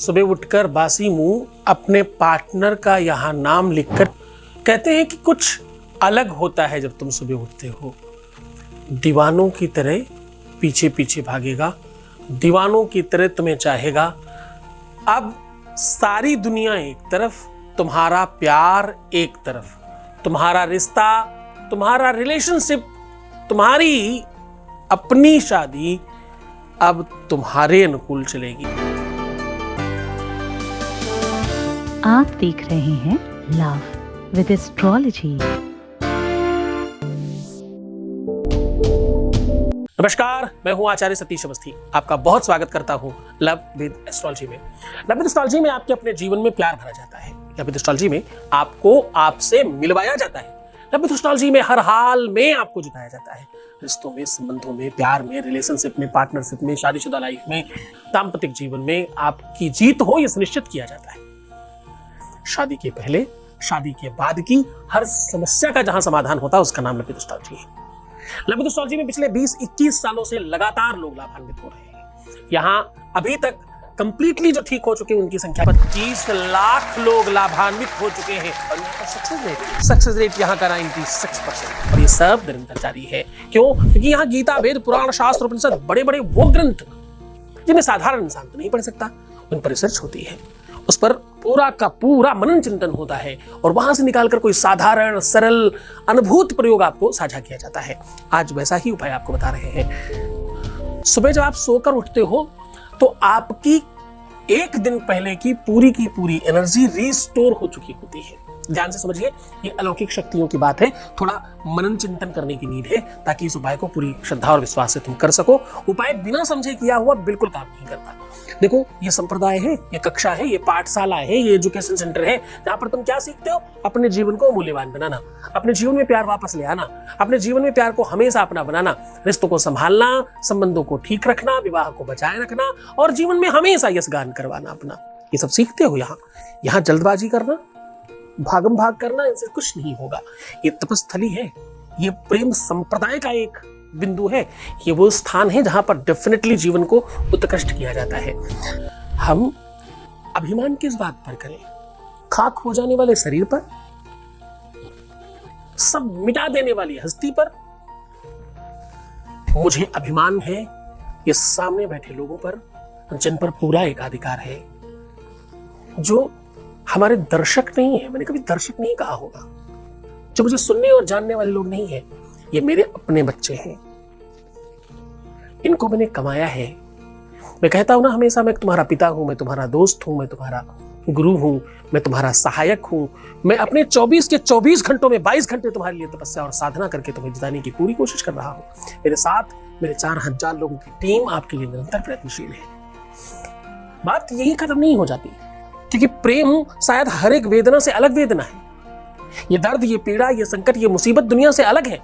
सुबह उठकर बासी मुंह अपने पार्टनर का यहाँ नाम लिखकर कहते हैं कि कुछ अलग होता है जब तुम सुबह उठते हो। दीवानों की तरह पीछे पीछे भागेगा, दीवानों की तरह तुम्हें चाहेगा। अब सारी दुनिया एक तरफ, तुम्हारा प्यार एक तरफ, तुम्हारा रिश्ता, तुम्हारा रिलेशनशिप, तुम्हारी अपनी शादी अब तुम्हारे अनुकूल चलेगी। आप देख रहे हैं लव विद एस्ट्रोलॉजी। नमस्कार, मैं हूं आचार्य सतीश अवस्थी। आपका बहुत स्वागत करता हूं लव विद एस्ट्रोलॉजी में। लव विद एस्ट्रोलॉजी में आपके अपने जीवन में प्यार भरा जाता है। लव विद एस्ट्रोलॉजी में आपको आपसे मिलवाया जाता है। लव विद एस्ट्रोलॉजी में हर हाल में आपको जिताया जाता है। रिश्तों में, संबंधों में, प्यार में, रिलेशनशिप में, पार्टनरशिप में, शादीशुदा लाइफ में, दाम्पतिक जीवन में आपकी जीत हो यह सुनिश्चित किया जाता है। शादी के पहले, शादी के बाद की हर समस्या का जहां समाधान होता है उसका नाम लव विद एस्ट्रोलॉजी है। लव विद एस्ट्रोलॉजी में पिछले 20-21 सालों से लगातार लोग लाभान्वित हो रहे हैं। यहाँ अभी तक कंप्लीटली जो ठीक हो चुके हैं उनकी संख्या 25 लाख लोग लाभान्वित हो चुके हैं। और यहाँ पर सक्सेस रेट यहाँ का 96%। और ये सब निरंतर जारी है। क्यों? क्योंकि यहाँ गीता, वेद, पुराण, शास्त्र, उपनिषद, बड़े बड़े वो ग्रंथ जिन्हें साधारण इंसान तो नहीं पढ़ सकता, उन पर रिसर्च होती है, उस पर पूरा का पूरा मनन चिंतन होता है और वहां से निकालकर कोई साधारण सरल अनुभूत प्रयोग आपको साझा किया जाता है। आज वैसा ही उपाय आपको बता रहे हैं। सुबह जब आप सोकर उठते हो तो आपकी एक दिन पहले की पूरी एनर्जी रिस्टोर हो चुकी होती है। ध्यान से समझिए, ये अलौकिक शक्तियों की बात है। थोड़ा मनन चिंतन करने की नीड है ताकि इस उपाय को पूरी श्रद्धा और विश्वास से तुम कर सको। उपाय बिना समझे किया हुआ बिल्कुल काम नहीं करता। देखो, ये संप्रदाय है, ये कक्षा है, ये पाठशाला है, ये एजुकेशन सेंटर है जहां पर तुम क्या सीखते हो? अपने जीवन को मूल्यवान बनाना, अपने जीवन में प्यार वापस ले आना, अपने जीवन में प्यार को हमेशा अपना बनाना, रिश्तों को संभालना, संबंधों को ठीक रखना, विवाह को बचाए रखना और जीवन में हमेशा यशगान करवाना अपना। ये सब सीखते हो। यहाँ जल्दबाजी करना, भागम भाग करना, इनसे कुछ नहीं होगा। ये तपस्थली है, ये प्रेम संप्रदाय का एक बिंदु है, ये वो स्थान है जहां पर डेफिनेटली जीवन को उत्कृष्ट किया जाता है। हम अभिमान किस बात पर करें? खाक हो जाने वाले शरीर पर, सब मिटा देने वाली हस्ती पर। मुझे अभिमान है ये सामने बैठे लोगों पर जिन पर पूरा एकाधिकार है, जो हमारे दर्शक नहीं है। मैंने कभी दर्शक नहीं कहा होगा। जो मुझे सुनने और जानने वाले लोग नहीं है, ये मेरे अपने बच्चे हैं। इनको मैंने कमाया है। मैं कहता हूं ना हमेशा, मैं तुम्हारा पिता हूं, मैं तुम्हारा दोस्त हूं, मैं तुम्हारा गुरु हूं, मैं तुम्हारा सहायक हूं। मैं अपने 24 के 24 घंटों में 22 घंटे तुम्हारे लिए तपस्या और साधना करके तुम्हें जिताने की पूरी कोशिश कर रहा हूं। मेरे साथ मेरे 4000 लोगों की टीम आपके लिए निरंतर प्रयत्नशील है। बात यही खत्म नहीं हो जाती, क्योंकि प्रेम शायद हर एक वेदना से अलग वेदना है। ये दर्द, ये पीड़ा, ये संकट, ये मुसीबत दुनिया से अलग है।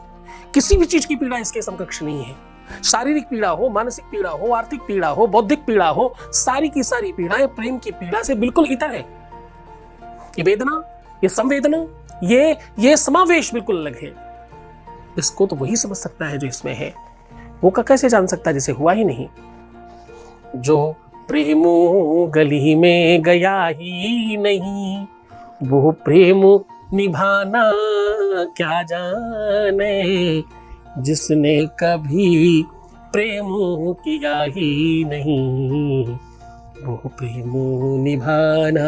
किसी भी चीज की पीड़ा इसके समकक्ष नहीं है। शारीरिक पीड़ा हो, मानसिक पीड़ा हो, आर्थिक पीड़ा हो, बौद्धिक पीड़ा हो, सारी की सारी पीड़ाएं प्रेम की पीड़ा से बिल्कुल इतर है। ये वेदना, ये संवेदना, ये समावेश बिल्कुल अलग है। इसको तो वही समझ सकता है जो इसमें है। वो का कैसे जान सकता है जिसे हुआ ही नहीं? जो प्रेमो गली में गया ही नहीं, वो प्रेम निभाना क्या जाने, जिसने कभी प्रेम किया ही नहीं, वो प्रेम निभाना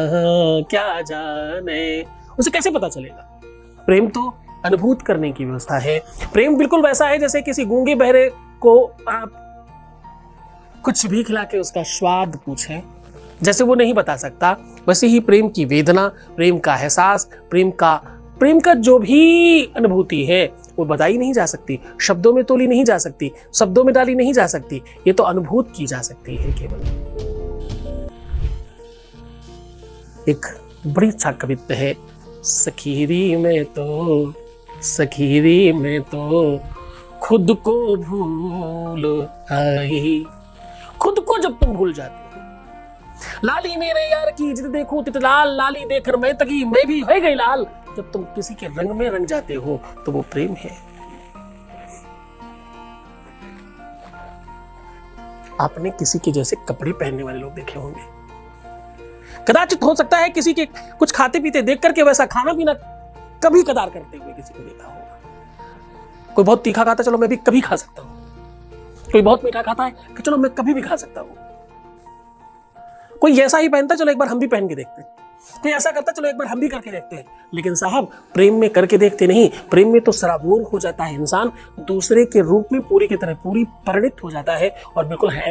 क्या जाने। उसे कैसे पता चलेगा? प्रेम तो अनुभूत करने की व्यवस्था है। प्रेम बिल्कुल वैसा है जैसे किसी गूंगे बहरे को आप कुछ भी खिला के उसका स्वाद पूछें, जैसे वो नहीं बता सकता, वैसे ही प्रेम की वेदना, प्रेम का एहसास, प्रेम का जो भी अनुभूति है वो बताई नहीं जा सकती, शब्दों में तोली नहीं जा सकती, शब्दों में डाली नहीं जा सकती। ये तो अनुभूत की जा सकती है केवल। एक बड़ी अच्छा कवित्व है, सखीरी में तो खुद को भूल आई। खुद को जब तुम भूल जाते हो, लाली मेरे यार की जित देखूं तित लाल, लाली देखकर मैं तकी मैं भी हो गई लाल। जब तुम किसी के रंग में रंग जाते हो तो वो प्रेम है। आपने किसी के जैसे कपड़े पहनने वाले लोग देखे होंगे, कदाचित हो सकता है किसी के कुछ खाते पीते देख करके वैसा खाना पीना कभी कदार करते हुए किसी को देखा होगा। कोई बहुत तीखा खाता, चलो मैं भी कभी खा सकता हूं। कोई बहुत मीठा खाता है कि चलो मैं कभी भी खा सकता हूं। कोई ऐसा ही पहनता, चलो एक बार हम भी पहन के देखते हैं। कोई ऐसा करता, चलो एक बार हम भी करके देखते हैं। लेकिन साहब, प्रेम में करके देखते नहीं। प्रेम में तो सराबोर हो जाता है इंसान, दूसरे के रूप में पूरी की तरह पूरी परिणित हो जाता है और बिल्कुल है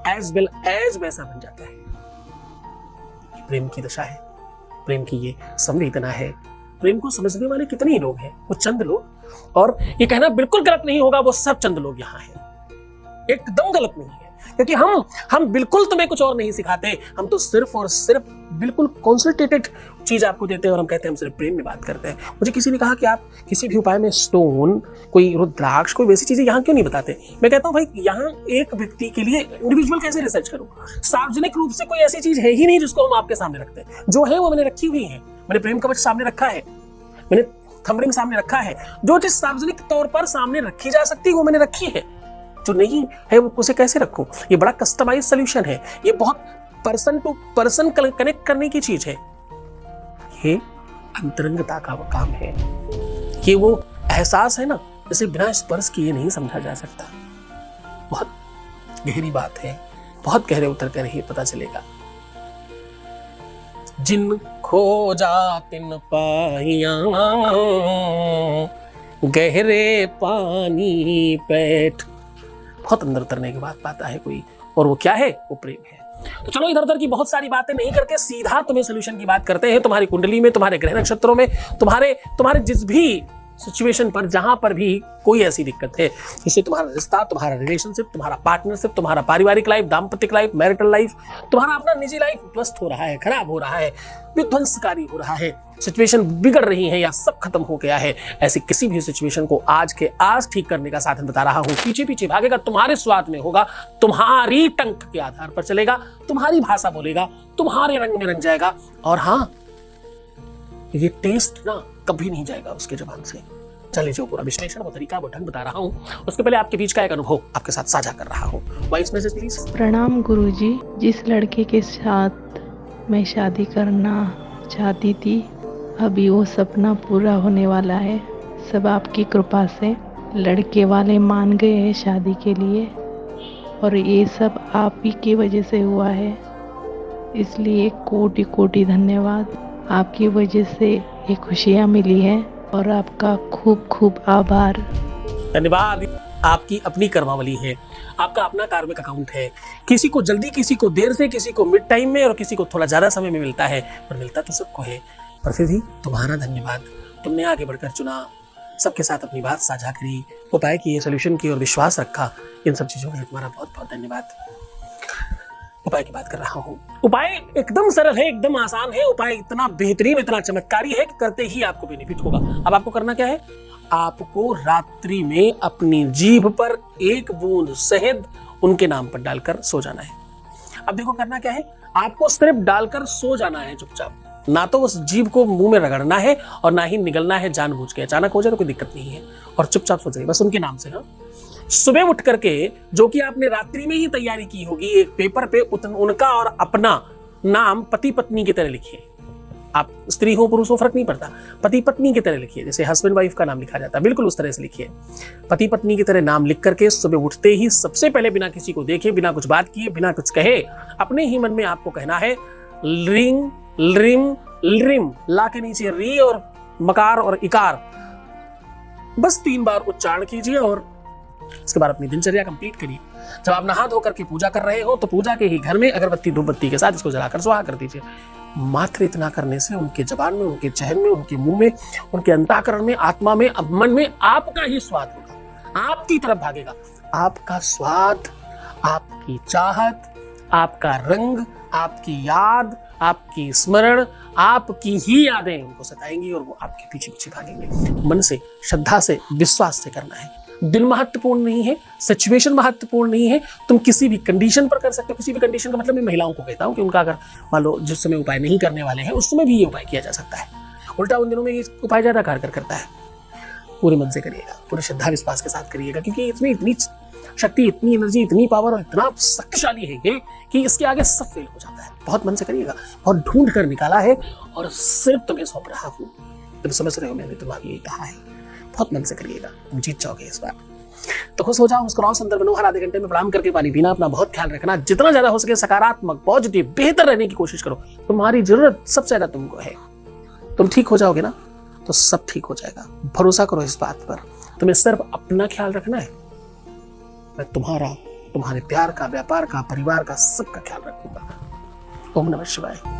एज वेल एज वैसा बन जाता है। प्रेम की दशा है, प्रेम की ये संवेदना है। प्रेम को समझने वाले कितने ही लोग हैं, वो चंद लोग। और ये कहना बिल्कुल गलत नहीं होगा, वो सब चंद लोग यहाँ हैं। एकदम गलत नहीं है, क्योंकि हम बिल्कुल तुम्हें कुछ और नहीं सिखाते। हम तो सिर्फ और सिर्फ बिल्कुल कॉन्संट्रेटेड चीज आपको देते हैं और हम कहते हैं हम सिर्फ प्रेम में बात करते हैं। मुझे किसी ने कहा कि आप किसी भी उपाय में स्टोन, कोई रुद्राक्ष, कोई वैसी चीजें यहाँ क्यों नहीं बताते। मैं कहता हूँ भाई, यहाँ एक व्यक्ति के लिए इंडिविजुअल कैसे रिसर्च करूँ। सार्वजनिक रूप से कोई ऐसी चीज है ही नहीं जिसको हम आपके सामने रखते हैं। जो है वो मैंने रखी हुई है। मैंने प्रेम कवच सामने रखा है, मैंने थंब रिंग सामने रखा है। जो चीज सार्वजनिक तौर पर सामने रखी जा सकती है वो मैंने रखी है। जो नहीं है उसे कैसे रखूं। ये बड़ा कस्टमाइज सोल्यूशन है। ये बहुत पर्सन टू पर्सन कनेक्ट करने की चीज है। ये अंतरंगता का वो काम है। ये वो एहसास है ना, जिसे बिना स्पर्श किए नहीं समझा जा सकता। बहुत गहरी बात है, बहुत गहरे उतर कर ही पता चलेगा। जिन खोजा तिन पाइया, गहरे पानी पैठ। बहुत अंदर उतरने के बाद पाता है कोई, और वो क्या है, वो प्रेम है। तो चलो इधर उधर की बहुत सारी बातें नहीं करके सीधा तुम्हें सोल्यूशन की बात करते हैं। तुम्हारी कुंडली में, तुम्हारे ग्रह नक्षत्रों में, तुम्हारे जिस भी सिचुएशन पर, जहां पर भी कोई ऐसी दिक्कत है जिससे तुम्हारा रिश्ता, तुम्हारा रिलेशनशिप, तुम्हारा पार्टनरशिप, तुम्हारा पारिवारिक लाइफ, दाम्पत्य लाइफ, मैरिटल लाइफ, तुम्हारा अपना निजी लाइफ ध्वस्त हो रहा है, खराब हो रहा है, विध्वंसकारी हो रहा है, सिचुएशन बिगड़ रही है या सब खत्म हो गया है, ऐसी किसी भी सिचुएशन को आज के आज ठीक करने का साधन बता रहा हूं। पीछे पीछे भागेगा, तुम्हारे स्वाद में होगा, तुम्हारी टंक के आधार पर चलेगा, तुम्हारी भाषा बोलेगा, तुम्हारे रंग में रंग जाएगा। और हाँ, ये टेस्ट ना कभी नहीं जाएगा उसके जुबान से। चलिए, जो पूरा विश्लेषण, वो तरीका, वो ढंग बता रहा हूँ, उसके पहले आपके बीच का एक अनुभव आपके साथ साझा कर रहा हूँ। Voice message please. प्रणाम गुरुजी। जिस लड़के के साथ मैं शादी करना चाहती थी, अभी वो सपना पूरा होने वाला है। सब आपकी कृपा से लड़के वाले मान गए हैं शादी के लिए, और ये सब आप ही की वजह से हुआ है। इसलिए कोटि कोटि धन्यवाद। आपकी वजह से ये खुशियाँ मिली हैं और आपका खूब खूब आभार। धन्यवाद। आपकी अपनी कर्मावली है, आपका अपना कार्मिक अकाउंट है। किसी को जल्दी, किसी को देर से, किसी को मिड टाइम में और किसी को थोड़ा ज्यादा समय में मिलता है, पर मिलता तो सबको है। पर फिर भी तुम्हारा धन्यवाद। तुमने आगे बढ़कर चुना, सबके साथ अपनी बात साझा करी, उपाय किए, सोल्यूशन किए और विश्वास रखा। इन सब चीजों के लिए तुम्हारा बहुत बहुत धन्यवाद। उपाय की बात कर रहा हूँ। उपाय एकदम सरल है, एकदम आसान है। उपाय इतना बेहतरीन, इतना चमत्कारी है कि करते ही आपको बेनिफिट होगा। अब आपको करना क्या है, आपको रात्रि में अपनी जीभ पर एक बूंद शहद उनके नाम पर डालकर सो जाना है। अब देखो करना क्या है, आपको सिर्फ डालकर सो जाना है चुपचाप। ना तो उस जीभ को मुंह में रगड़ना है और ना ही निगलना है जानबूझ के। अचानक हो जाए तो कोई दिक्कत नहीं है, और चुपचाप सो जाइए बस उनके नाम से। हाँ, सुबह उठ करके जो कि आपने रात्रि में ही तैयारी की होगी, एक पेपर पे उनका और अपना नाम पति पत्नी की तरह लिखिए। आप स्त्री हो पुरुष हो फर्क नहीं पड़ता, पति पत्नी की तरह लिखिए। जैसे हस्बैंड वाइफ का नाम लिखा जाता है, बिल्कुल उस तरह से लिखिए। पति पत्नी की तरह नाम लिख करके सुबह उठते ही सबसे पहले, बिना किसी को देखे, बिना कुछ बात किए, बिना कुछ कहे, अपने ही मन में आपको कहना है लिंग लिम लिम, ला के नीचे री और मकार और इकार बस 3 बार उच्चारण कीजिए और इसके बाद अपनी दिनचर्या कंप्लीट करिए। जब आप नहा धो करके पूजा कर रहे हो तो पूजा के ही घर में अगरबत्ती धूपबत्ती के साथ इसको जलाकर सुहा कर दीजिए। मात्र इतना करने से उनके जबान में, उनके चेहन में, उनके मुंह में, उनके अंतःकरण में, आत्मा में, मन में आपका ही स्वाद होगा, आपकी तरफ भागेगा। आपका स्वाद, आपकी चाहत, आपका रंग, आपकी याद, आपकी स्मरण, आपकी ही यादें उनको सताएंगी और वो आपके पीछे पीछे भागेंगे। मन से, श्रद्धा से, विश्वास से करना है। दिन महत्वपूर्ण नहीं है, सिचुएशन महत्वपूर्ण नहीं है। तुम किसी भी कंडीशन पर कर सकते हो। किसी भी कंडीशन का मतलब मैं महिलाओं को कहता हूँ कि उनका अगर मान लो जिस समय उपाय नहीं करने वाले हैं उस समय भी ये उपाय किया जा सकता है। उल्टा उन दिनों में ये उपाय ज्यादा कारगर करता है। पूरे मन से करिएगा, पूरे श्रद्धा विश्वास के साथ करिएगा, क्योंकि इसमें इतनी शक्ति, इतनी एनर्जी, इतनी पावर और इतना शक्तिशाली है ये कि इसके आगे सब फेल हो जाता है। बहुत मन से करिएगा, बहुत ढूंढ कर निकाला है और सिर्फ तुम्हें सौंप रहा हूँ। तुम समझ रहे हो मैंने तुम्हारी यही कहा है। बहुत मन से करिएगा, तुम जीत जाओगे इस बार। तो खुश हो जाओ, मुस्कुराओ, सुंदर बनो, हर आधे घंटे में प्रणाम करके पानी पीना, अपना बहुत ख्याल रखना, जितना ज्यादा हो सके सकारात्मक, पॉजिटिव, बेहतर रहने की कोशिश करो। तुम्हारी जरूरत सबसे ज्यादा तुमको है। तुम ठीक हो जाओगे ना तो सब ठीक हो जाएगा। भरोसा करो इस बात पर। तुम्हें सिर्फ अपना ख्याल रखना है, मैं तुम्हारा, तुम्हारे प्यार का, व्यापार का, परिवार का, सबका ख्याल रखूंगा। ओम नमः शिवाय।